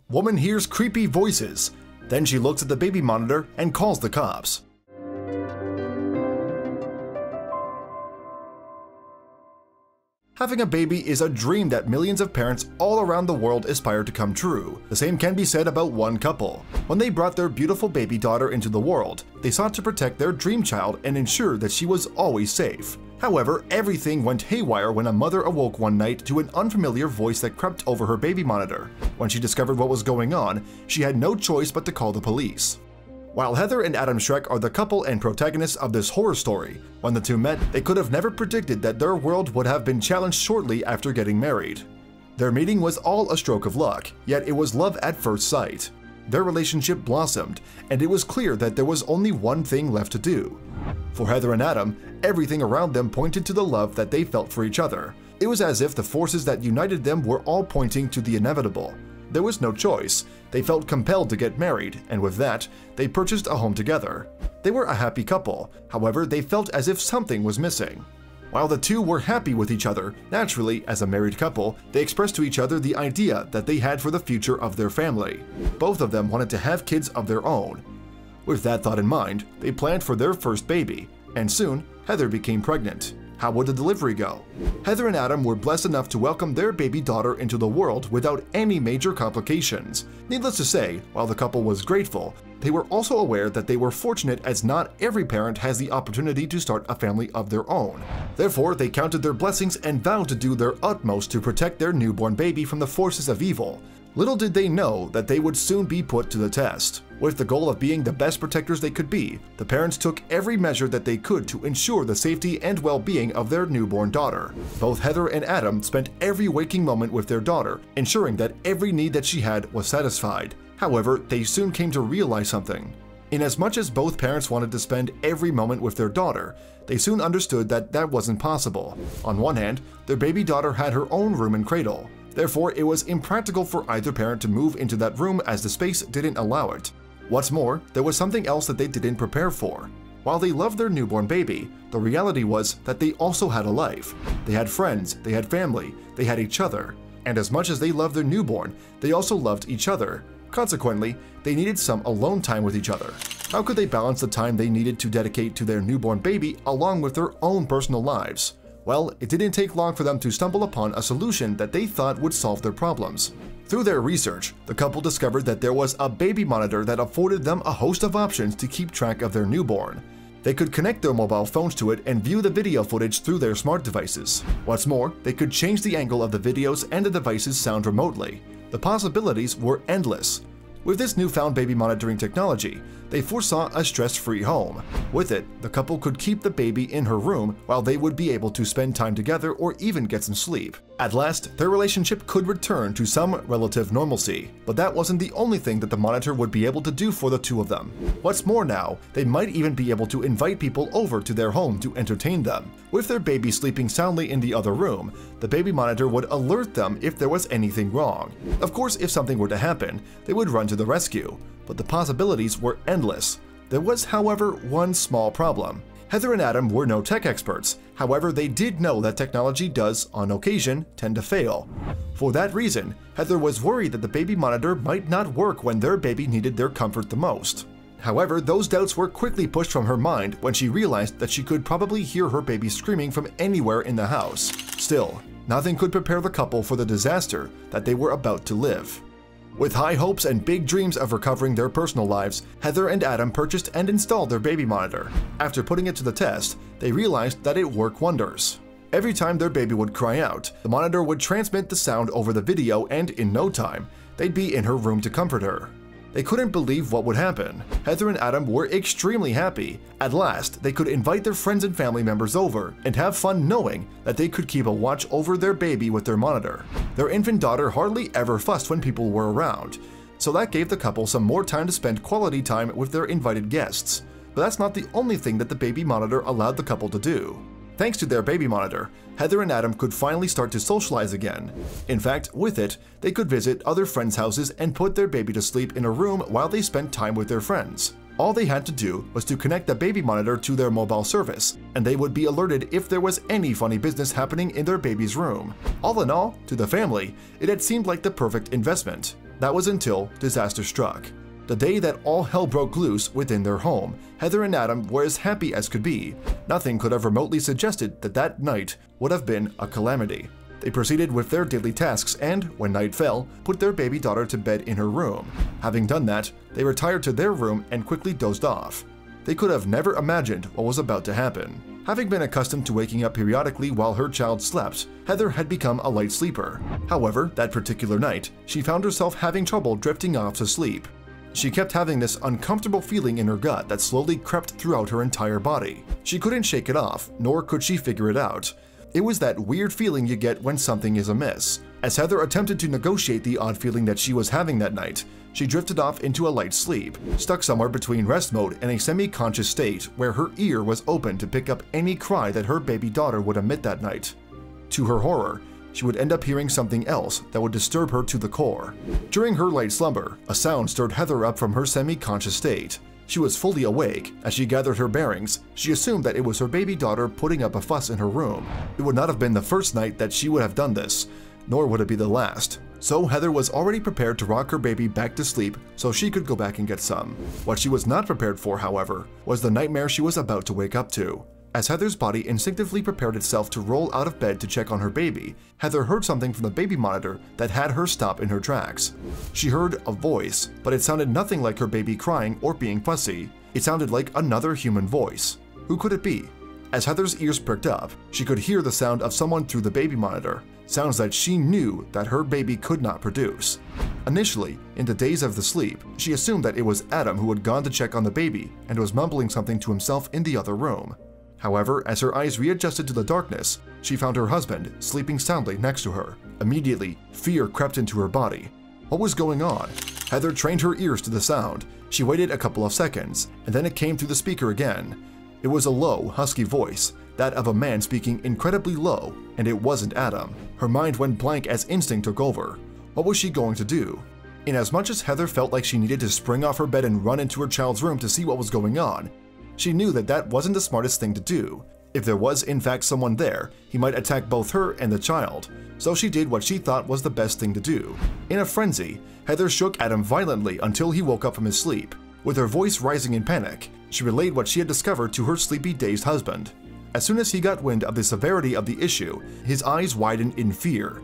Woman hears creepy voices. Then she looks at the baby monitor and calls the cops. Having a baby is a dream that millions of parents all around the world aspire to come true. The same can be said about one couple. When they brought their beautiful baby daughter into the world, they sought to protect their dream child and ensure that she was always safe. However, everything went haywire when a mother awoke one night to an unfamiliar voice that crept over her baby monitor. When she discovered what was going on, she had no choice but to call the police. While Heather and Adam Schreck are the couple and protagonists of this horror story, when the two met, they could have never predicted that their world would have been challenged shortly after getting married. Their meeting was all a stroke of luck, yet it was love at first sight. Their relationship blossomed, and it was clear that there was only one thing left to do. For Heather and Adam, everything around them pointed to the love that they felt for each other. It was as if the forces that united them were all pointing to the inevitable. There was no choice. They felt compelled to get married, and with that, they purchased a home together. They were a happy couple, however, they felt as if something was missing. While the two were happy with each other, naturally, as a married couple, they expressed to each other the idea that they had for the future of their family. Both of them wanted to have kids of their own. With that thought in mind, they planned for their first baby, and soon, Heather became pregnant. How would the delivery go? Heather and Adam were blessed enough to welcome their baby daughter into the world without any major complications. Needless to say, while the couple was grateful, they were also aware that they were fortunate as not every parent has the opportunity to start a family of their own. Therefore, they counted their blessings and vowed to do their utmost to protect their newborn baby from the forces of evil. Little did they know that they would soon be put to the test. With the goal of being the best protectors they could be, the parents took every measure that they could to ensure the safety and well-being of their newborn daughter. Both Heather and Adam spent every waking moment with their daughter, ensuring that every need that she had was satisfied. However, they soon came to realize something. Inasmuch as both parents wanted to spend every moment with their daughter, they soon understood that that wasn't possible. On one hand, their baby daughter had her own room and cradle. Therefore, it was impractical for either parent to move into that room as the space didn't allow it. What's more, there was something else that they didn't prepare for. While they loved their newborn baby, the reality was that they also had a life. They had friends, they had family, they had each other. And as much as they loved their newborn, they also loved each other. Consequently, they needed some alone time with each other. How could they balance the time they needed to dedicate to their newborn baby along with their own personal lives? Well, it didn't take long for them to stumble upon a solution that they thought would solve their problems. Through their research, the couple discovered that there was a baby monitor that afforded them a host of options to keep track of their newborn. They could connect their mobile phones to it and view the video footage through their smart devices. What's more, they could change the angle of the videos and the device's sound remotely. The possibilities were endless. With this newfound baby monitoring technology, they foresaw a stress-free home. With it, the couple could keep the baby in her room while they would be able to spend time together or even get some sleep. At last, their relationship could return to some relative normalcy, but that wasn't the only thing that the monitor would be able to do for the two of them. What's more now, they might even be able to invite people over to their home to entertain them. With their baby sleeping soundly in the other room, the baby monitor would alert them if there was anything wrong. Of course, if something were to happen, they would run to the rescue, but the possibilities were endless. There was, however, one small problem. Heather and Adam were no tech experts, however they did know that technology does, on occasion, tend to fail. For that reason, Heather was worried that the baby monitor might not work when their baby needed their comfort the most. However, those doubts were quickly pushed from her mind when she realized that she could probably hear her baby screaming from anywhere in the house. Still, nothing could prepare the couple for the disaster that they were about to live. With high hopes and big dreams of recovering their personal lives, Heather and Adam purchased and installed their baby monitor. After putting it to the test, they realized that it worked wonders. Every time their baby would cry out, the monitor would transmit the sound over the video, and in no time, they'd be in her room to comfort her. They couldn't believe what would happen. Heather and Adam were extremely happy. At last, they could invite their friends and family members over and have fun knowing that they could keep a watch over their baby with their monitor. Their infant daughter hardly ever fussed when people were around, so that gave the couple some more time to spend quality time with their invited guests. But that's not the only thing that the baby monitor allowed the couple to do. Thanks to their baby monitor, Heather and Adam could finally start to socialize again. In fact, with it, they could visit other friends' houses and put their baby to sleep in a room while they spent time with their friends. All they had to do was to connect the baby monitor to their mobile service, and they would be alerted if there was any funny business happening in their baby's room. All in all, to the family, it had seemed like the perfect investment. That was until disaster struck. The day that all hell broke loose within their home, Heather and Adam were as happy as could be. Nothing could have remotely suggested that that night would have been a calamity. They proceeded with their daily tasks and, when night fell, put their baby daughter to bed in her room. Having done that, they retired to their room and quickly dozed off. They could have never imagined what was about to happen. Having been accustomed to waking up periodically while her child slept, Heather had become a light sleeper. However, that particular night, she found herself having trouble drifting off to sleep. She kept having this uncomfortable feeling in her gut that slowly crept throughout her entire body. She couldn't shake it off, nor could she figure it out. It was that weird feeling you get when something is amiss. As Heather attempted to negotiate the odd feeling that she was having that night, she drifted off into a light sleep, stuck somewhere between rest mode and a semi-conscious state where her ear was open to pick up any cry that her baby daughter would emit that night. To her horror, she would end up hearing something else that would disturb her to the core. During her light slumber, a sound stirred Heather up from her semi-conscious state. She was fully awake. As she gathered her bearings, she assumed that it was her baby daughter putting up a fuss in her room. It would not have been the first night that she would have done this, nor would it be the last. So Heather was already prepared to rock her baby back to sleep so she could go back and get some. What she was not prepared for, however, was the nightmare she was about to wake up to. As Heather's body instinctively prepared itself to roll out of bed to check on her baby, Heather heard something from the baby monitor that had her stop in her tracks. She heard a voice, but it sounded nothing like her baby crying or being fussy. It sounded like another human voice. Who could it be? As Heather's ears pricked up, she could hear the sound of someone through the baby monitor, sounds that she knew that her baby could not produce. Initially, in the daze of the sleep, she assumed that it was Adam who had gone to check on the baby and was mumbling something to himself in the other room. However, as her eyes readjusted to the darkness, she found her husband sleeping soundly next to her. Immediately, fear crept into her body. What was going on? Heather trained her ears to the sound. She waited a couple of seconds, and then it came through the speaker again. It was a low, husky voice, that of a man speaking incredibly low, and it wasn't Adam. Her mind went blank as instinct took over. What was she going to do? Inasmuch as Heather felt like she needed to spring off her bed and run into her child's room to see what was going on, she knew that that wasn't the smartest thing to do. If there was in fact someone there, he might attack both her and the child, so she did what she thought was the best thing to do. In a frenzy, Heather shook Adam violently until he woke up from his sleep. With her voice rising in panic, she relayed what she had discovered to her sleepy, dazed husband. As soon as he got wind of the severity of the issue, his eyes widened in fear.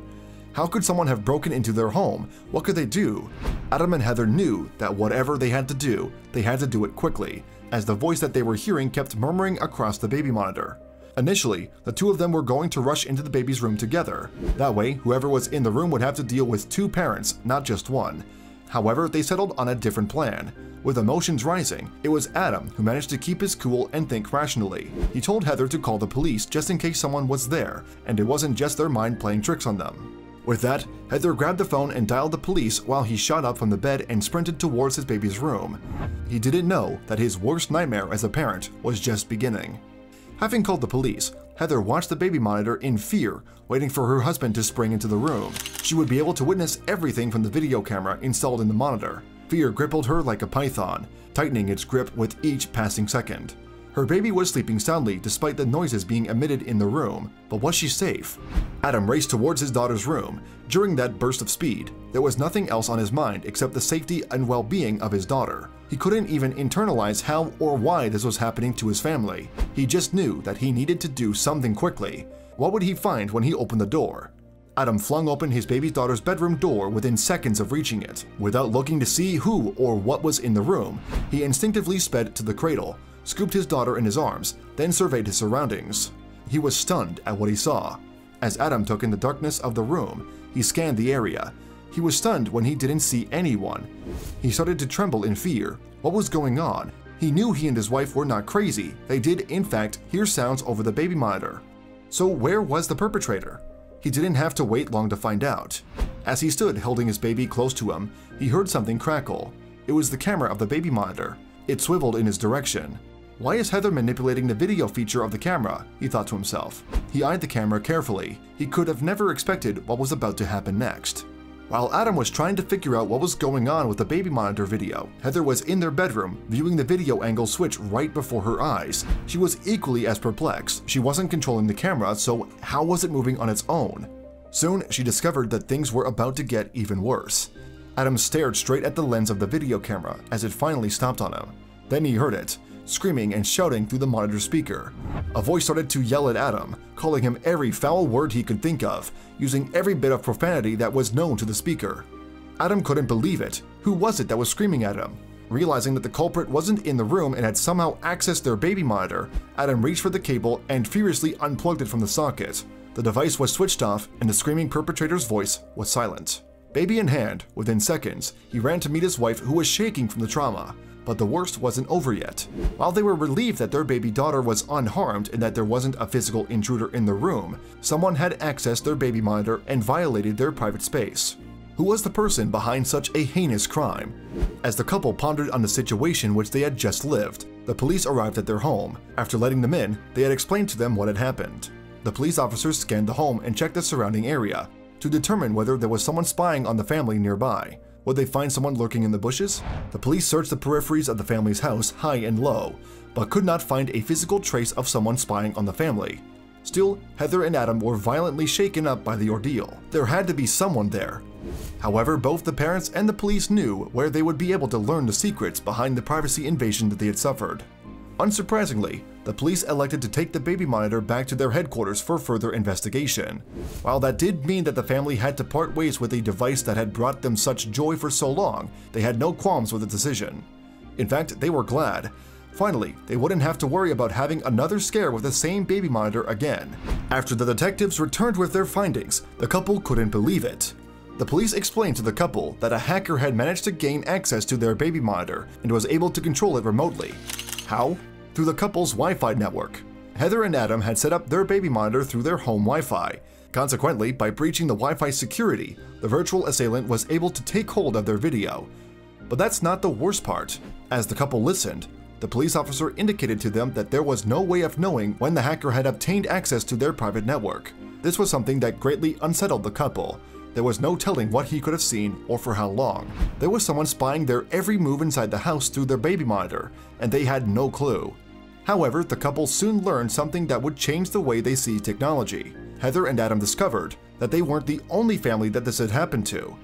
How could someone have broken into their home? What could they do? Adam and Heather knew that whatever they had to do it quickly, as the voice that they were hearing kept murmuring across the baby monitor. Initially, the two of them were going to rush into the baby's room together. That way, whoever was in the room would have to deal with two parents, not just one. However, they settled on a different plan. With emotions rising, it was Adam who managed to keep his cool and think rationally. He told Heather to call the police just in case someone was there, and it wasn't just their mind playing tricks on them. With that, Heather grabbed the phone and dialed the police while he shot up from the bed and sprinted towards his baby's room. He didn't know that his worst nightmare as a parent was just beginning. Having called the police, Heather watched the baby monitor in fear, waiting for her husband to spring into the room. She would be able to witness everything from the video camera installed in the monitor. Fear grippled her like a python, tightening its grip with each passing second. Her baby was sleeping soundly despite the noises being emitted in the room, but was she safe? Adam raced towards his daughter's room. During that burst of speed, there was nothing else on his mind except the safety and well-being of his daughter. He couldn't even internalize how or why this was happening to his family. He just knew that he needed to do something quickly. What would he find when he opened the door? Adam flung open his baby daughter's bedroom door within seconds of reaching it. Without looking to see who or what was in the room, he instinctively sped to the cradle, scooped his daughter in his arms, then surveyed his surroundings. He was stunned at what he saw. As Adam took in the darkness of the room, he scanned the area. He was stunned when he didn't see anyone. He started to tremble in fear. What was going on? He knew he and his wife were not crazy. They did, in fact, hear sounds over the baby monitor. So where was the perpetrator? He didn't have to wait long to find out. As he stood holding his baby close to him, he heard something crackle. It was the camera of the baby monitor. It swiveled in his direction. Why is Heather manipulating the video feature of the camera? He thought to himself. He eyed the camera carefully. He could have never expected what was about to happen next. While Adam was trying to figure out what was going on with the baby monitor video, Heather was in their bedroom, viewing the video angle switch right before her eyes. She was equally as perplexed. She wasn't controlling the camera, so how was it moving on its own? Soon, she discovered that things were about to get even worse. Adam stared straight at the lens of the video camera as it finally stopped on him. Then he heard it, screaming and shouting through the monitor speaker. A voice started to yell at Adam, calling him every foul word he could think of, using every bit of profanity that was known to the speaker. Adam couldn't believe it. Who was it that was screaming at him? Realizing that the culprit wasn't in the room and had somehow accessed their baby monitor, Adam reached for the cable and furiously unplugged it from the socket. The device was switched off and the screaming perpetrator's voice was silent. Baby in hand, within seconds, he ran to meet his wife who was shaking from the trauma. But the worst wasn't over yet. While they were relieved that their baby daughter was unharmed and that there wasn't a physical intruder in the room, someone had accessed their baby monitor and violated their private space. Who was the person behind such a heinous crime? As the couple pondered on the situation which they had just lived, the police arrived at their home. After letting them in, they had explained to them what had happened. The police officers scanned the home and checked the surrounding area to determine whether there was someone spying on the family nearby. Would they find someone lurking in the bushes? The police searched the peripheries of the family's house high and low, but could not find a physical trace of someone spying on the family. Still, Heather and Adam were violently shaken up by the ordeal. There had to be someone there. However, both the parents and the police knew where they would be able to learn the secrets behind the privacy invasion that they had suffered. Unsurprisingly, the police elected to take the baby monitor back to their headquarters for further investigation. While that did mean that the family had to part ways with a device that had brought them such joy for so long, they had no qualms with the decision. In fact, they were glad. Finally, they wouldn't have to worry about having another scare with the same baby monitor again. After the detectives returned with their findings, the couple couldn't believe it. The police explained to the couple that a hacker had managed to gain access to their baby monitor and was able to control it remotely. How? Through the couple's Wi-Fi network. Heather and Adam had set up their baby monitor through their home Wi-Fi. Consequently, by breaching the Wi-Fi security, the virtual assailant was able to take hold of their video. But that's not the worst part. As the couple listened, the police officer indicated to them that there was no way of knowing when the hacker had obtained access to their private network. This was something that greatly unsettled the couple. There was no telling what he could have seen or for how long. There was someone spying their every move inside the house through their baby monitor, and they had no clue. However, the couple soon learned something that would change the way they see technology. Heather and Adam discovered that they weren't the only family that this had happened to.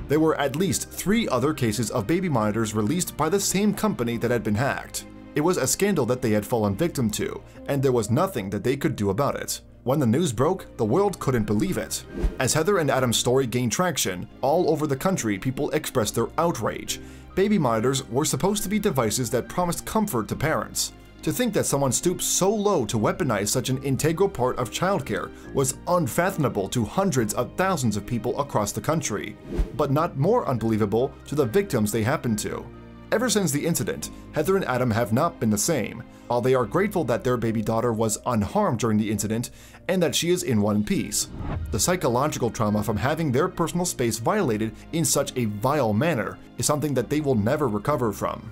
There were at least 3 other cases of baby monitors released by the same company that had been hacked. It was a scandal that they had fallen victim to, and there was nothing that they could do about it. When the news broke, the world couldn't believe it. As Heather and Adam's story gained traction, all over the country people expressed their outrage. Baby monitors were supposed to be devices that promised comfort to parents. To think that someone stooped so low to weaponize such an integral part of childcare was unfathomable to hundreds of thousands of people across the country, but not more unbelievable to the victims they happened to. Ever since the incident, Heather and Adam have not been the same. While they are grateful that their baby daughter was unharmed during the incident and that she is in one piece, the psychological trauma from having their personal space violated in such a vile manner is something that they will never recover from.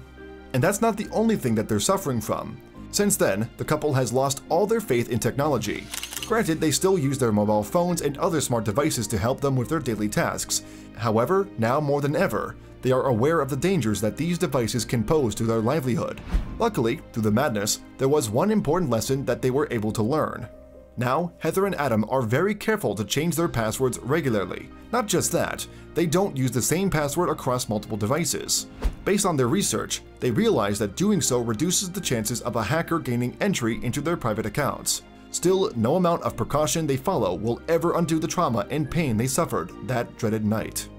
And that's not the only thing that they're suffering from. Since then, the couple has lost all their faith in technology. Granted, they still use their mobile phones and other smart devices to help them with their daily tasks. However, now more than ever, they are aware of the dangers that these devices can pose to their livelihood. Luckily, through the madness, there was one important lesson that they were able to learn. Now, Heather and Adam are very careful to change their passwords regularly. Not just that, they don't use the same password across multiple devices. Based on their research, they realize that doing so reduces the chances of a hacker gaining entry into their private accounts. Still, no amount of precaution they follow will ever undo the trauma and pain they suffered that dreaded night.